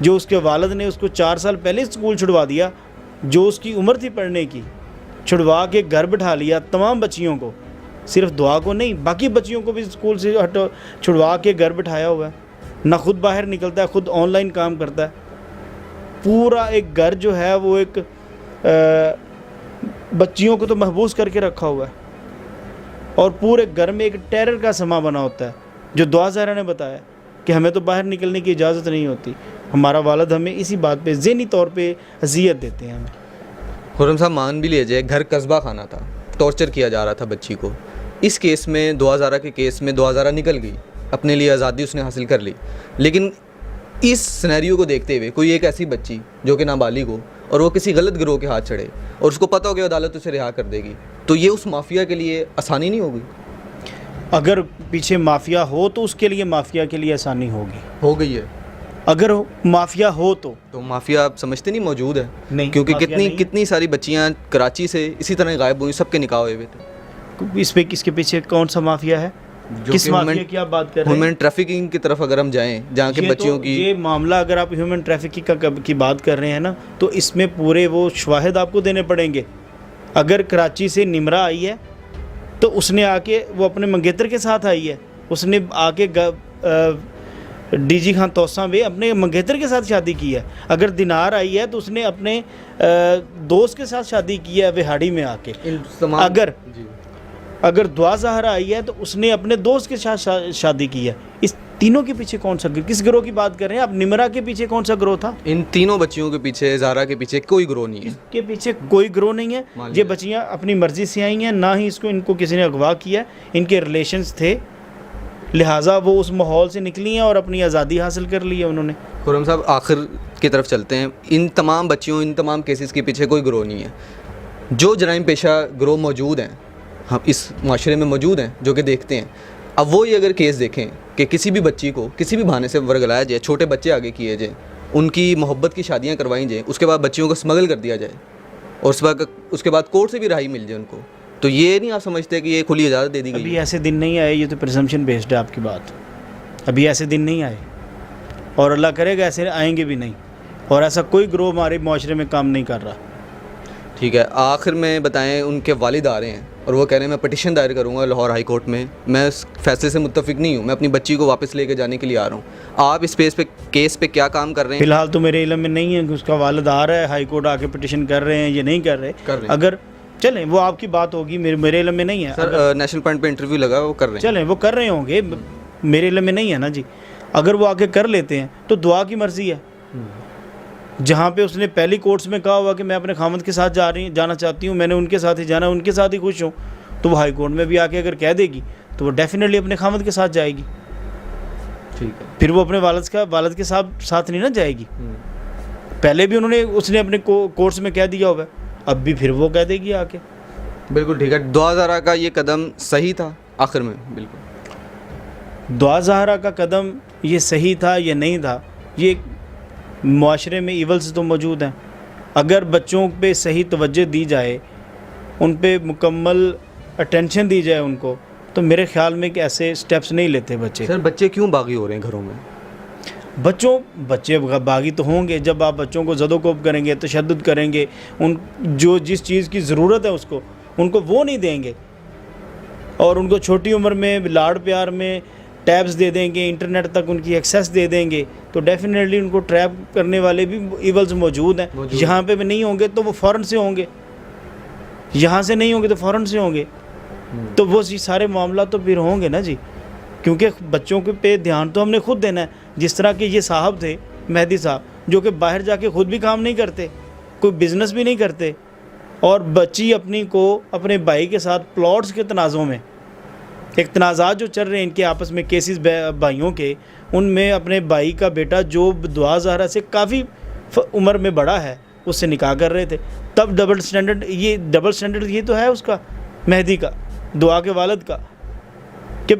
جو اس کے والد نے اس کو 4 سال پہلے اسکول چھڑوا دیا، جو اس کی عمر تھی پڑھنے کی، چھڑوا کے گھر بٹھا لیا تمام بچیوں کو، صرف دعا کو نہیں باقی بچیوں کو بھی اسکول سے چھڑوا کے گھر بٹھایا ہوا ہے، نہ خود باہر نکلتا ہے، خود آن لائن کام کرتا ہے، پورا ایک گھر جو ہے وہ ایک بچیوں کو تو محبوس کر کے رکھا ہوا ہے، اور پورے گھر میں ایک ٹیرر کا سما بنا ہوتا ہے، جو دعا زہرا نے بتایا کہ ہمیں تو باہر نکلنے کی اجازت نہیں ہوتی، ہمارا والد ہمیں اسی بات پہ ذہنی طور پہ اذیت دیتے ہیں ہمیں۔ خرم صاحب مان بھی لیجیے گھر قصبہ خانہ تھا، ٹارچر کیا جا رہا تھا بچی کو، اس کیس میں دعا زہرا کے کیس میں دعا زہرا نکل گئی، اپنے لیے آزادی اس نے حاصل کر لی، لیکن اس سینیریو کو دیکھتے ہوئے کوئی ایک ایسی بچی جو کہ نابالغ ہو اور وہ کسی غلط گروہ کے ہاتھ چڑھے اور اس کو پتہ ہو کہ عدالت اسے رہا کر دے گی، تو یہ اس مافیا کے لیے آسانی نہیں ہوگی؟ اگر پیچھے مافیا ہو تو اس کے لیے مافیا کے لیے آسانی ہوگی، ہو گئی ہے۔ اگر مافیا ہو تو مافیا آپ سمجھتے نہیں موجود ہے؟ نہیں، کیونکہ مافیا نہیں۔ کتنی ساری بچیاں کراچی سے اسی طرح غائب ہوئی، سب کے نکاح ہوئے تھے۔ اس پہ کس کے پیچھے کون سا مافیا ہے، کس مافیا کی آپ بات کر رہے ہیں؟ ہیومن ٹریفکنگ کی طرف اگر ہم جائیں جہاں کے بچیوں کی یہ معاملہ، اگر آپ ہیومن ٹریفکنگ کی بات کر رہے ہیں نا، تو اس میں پورے وہ شواہد آپ کو دینے پڑیں گے۔ اگر کراچی سے نمرا آئی ہے تو اس نے آ کے وہ اپنے منگیتر کے ساتھ آئی ہے، اس نے آ کے ڈی جی خان توساں میں اپنے منگیتر کے ساتھ شادی کی ہے۔ اگر دینار آئی ہے تو اس نے اپنے دوست کے ساتھ شادی کی ہے وہاڑی میں آ کے۔ اگر دعا زہرا آئی ہے تو اس نے اپنے دوست کے ساتھ شادی کی ہے۔ اس تینوں کے پیچھے کون سا، کس گروہ کی بات کر رہے ہیں آپ؟ نمرا کے پیچھے کون سا گروہ تھا؟ ان تینوں بچیوں کے پیچھے، زہرا کے پیچھے کوئی گروہ نہیں ہے، اس کے پیچھے کوئی گروہ نہیں ہے۔ یہ بچیاں اپنی مرضی سے آئی ہیں، نہ ہی ان کو کسی نے اغوا کیا، ان کے ریلیشنز تھے، لہٰذا وہ اس ماحول سے نکلی ہیں اور اپنی آزادی حاصل کر لی ہے انہوں نے۔ خرم صاحب آخر کی طرف چلتے ہیں، ان تمام بچیوں، ان تمام کیسز کے پیچھے کوئی گروہ نہیں ہے۔ جو جرائم پیشہ گروہ موجود ہیں، ہم اس معاشرے میں موجود ہیں جو کہ دیکھتے ہیں، اب وہ یہ اگر کیس دیکھیں کہ کسی بھی بچی کو کسی بھی بہانے سے ورگلایا جائے، چھوٹے بچے آگے کیے جائیں، ان کی محبت کی شادیاں کروائیں جائیں، اس کے بعد بچیوں کو اسمگل کر دیا جائے اور اس کے بعد کورٹ سے بھی رہائی مل جائے ان کو، تو یہ نہیں آپ سمجھتے کہ یہ کھلی اجازت دے دی گئی؟ ابھی ایسے دن نہیں آئے، یہ تو پرزمپشن بیسڈ ہے آپ کی بات، ابھی ایسے دن نہیں آئے، اور اللہ کرے گا ایسے آئیں گے بھی نہیں، اور ایسا کوئی گروہ ہمارے معاشرے میں کام نہیں کر رہا۔ ٹھیک ہے، آخر میں بتائیں، ان کے والد آ رہے ہیں اور وہ کہہ رہے ہیں میں پٹیشن دائر کروں گا لاہور ہائی کورٹ میں اس فیصلے سے متفق نہیں ہوں، میں اپنی بچی کو واپس لے کے جانے کے لیے آ رہا ہوں، آپ اس کیس پہ کیا کام کر رہے ہیں؟ فی الحال تو میرے علم میں نہیں ہے کہ اس کا والد آ رہا ہے ہائی کورٹ آ کے پٹیشن کر رہے ہیں یا نہیں کر رہے، اگر چلیں وہ آپ کی بات ہوگی، میرے علم میں نہیں ہے۔ سر نیشنل پوائنٹ پہ انٹرویو لگا، وہ کر رہے ہیں، چلیں وہ کر رہے ہوں گے، میرے علم میں نہیں ہے نا جی۔ اگر وہ آگے کر لیتے ہیں تو دعا کی مرضی ہے، جہاں پہ اس نے پہلی کورٹس میں کہا ہوا کہ میں اپنے خامد کے ساتھ جانا چاہتی ہوں، میں نے ان کے ساتھ ہی جانا، ان کے ساتھ ہی خوش ہوں، تو وہ ہائی کورٹ میں بھی آ کے اگر کہہ دے گی تو وہ ڈیفینیٹلی اپنے خامد کے ساتھ جائے گی، ٹھیک ہے، پھر وہ اپنے والد کے ساتھ نہیں نہ جائے گی۔ پہلے بھی اس نے اپنے کورٹس میں کہہ دیا ہوگا، اب بھی پھر وہ کہہ دے گی آ کے۔ بالکل ٹھیک ہے، دعا زہرا کا یہ قدم صحیح تھا آخر میں؟ بالکل، دعا زہرا کا قدم یہ صحیح تھا یا نہیں تھا، یہ معاشرے میں ایولز تو موجود ہیں، اگر بچوں پہ صحیح توجہ دی جائے، ان پہ مکمل اٹینشن دی جائے ان کو، تو میرے خیال میں کہ ایسے سٹیپس نہیں لیتے بچے۔ سر بچے کیوں باغی ہو رہے ہیں گھروں میں؟ بچے باغی تو ہوں گے جب آپ بچوں کو زد و کوب کریں گے، تشدد کریں گے، جس چیز کی ضرورت ہے ان کو وہ نہیں دیں گے، اور ان کو چھوٹی عمر میں لاڑ پیار میں ٹیبز دے دیں گے، انٹرنیٹ تک ان کی ایکسیس دے دیں گے، تو ڈیفینیٹلی ان کو ٹریپ کرنے والے بھی ایولز موجود ہیں۔ یہاں پہ بھی نہیں ہوں گے تو وہ فوراً سے ہوں گے، یہاں سے نہیں ہوں گے تو فوراً سے ہوں گے، تو وہ سارے معاملات تو پھر ہوں گے نا جی، کیونکہ بچوں کے پہ دھیان تو ہم نے خود دینا ہے، جس طرح کہ یہ صاحب تھے مہدی صاحب، جو کہ باہر جا کے خود بھی کام نہیں کرتے، کوئی بزنس بھی نہیں کرتے، اور بچی اپنی کو اپنے بھائی کے ساتھ پلاٹس کے تنازعوں میں، ایک تنازعات جو چل رہے ہیں ان کے آپس میں، کیسز بھائیوں کے، ان میں اپنے بھائی کا بیٹا جو دعا زہرا سے کافی عمر میں بڑا ہے اس سے نکاح کر رہے تھے، تب ڈبل سٹینڈرڈ یہ تو ہے اس کا، مہدی کا، دعا کے والد کا، کہ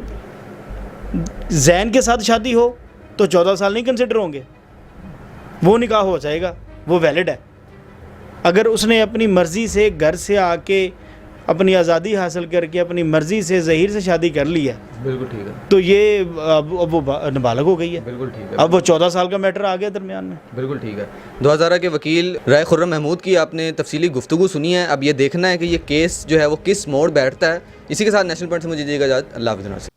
زین کے ساتھ شادی ہو تو 14 سال نہیں کنسیڈر ہوں گے، وہ نکاح ہو جائے گا، وہ ویلڈ ہے۔ اگر اس نے اپنی مرضی سے گھر سے آ کے اپنی آزادی حاصل کر کے اپنی مرضی سے ظہیر سے شادی کر لی ہے بالکل ٹھیک ہے، تو یہ اب وہ نابالغ ہو گئی ہے. بالکل ٹھیک ہے، اب وہ 14 سال کا میٹر آ گیا درمیان میں. بالکل ٹھیک ہے. دو ہزارہ کے وکیل رائے خرم محمود کی آپ نے تفصیلی گفتگو سنی ہے. اب یہ دیکھنا ہے کہ یہ کیس جو ہے وہ کس موڑ بیٹھتا ہے. اسی کے ساتھ نیشنل پوائنٹ سے مجھے دیجیے گا اجازت. اللہ حافظ.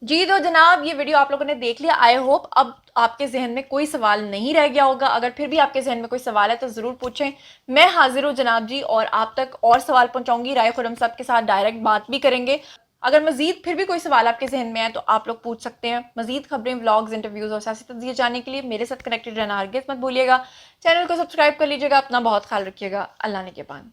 جی تو جناب یہ ویڈیو آپ لوگوں نے دیکھ لیا. آئی ہوپ اب آپ کے ذہن میں کوئی سوال نہیں رہ گیا ہوگا. اگر پھر بھی آپ کے ذہن میں کوئی سوال ہے تو ضرور پوچھیں. میں حاضر ہوں جناب جی، اور آپ تک اور سوال پہنچاؤں گی. رائے خرم صاحب کے ساتھ ڈائریکٹ بات بھی کریں گے. اگر مزید پھر بھی کوئی سوال آپ کے ذہن میں ہے تو آپ لوگ پوچھ سکتے ہیں. مزید خبریں، ولاگز، انٹرویوز اور سیاسی تجزیے جاننے کے لیے میرے ساتھ کنیکٹڈ رہنا ہرگز مت بھولیے گا. چینل کو سبسکرائب کر لیجیے گا. اپنا بہت خیال رکھیے گا. اللہ نے کے بان.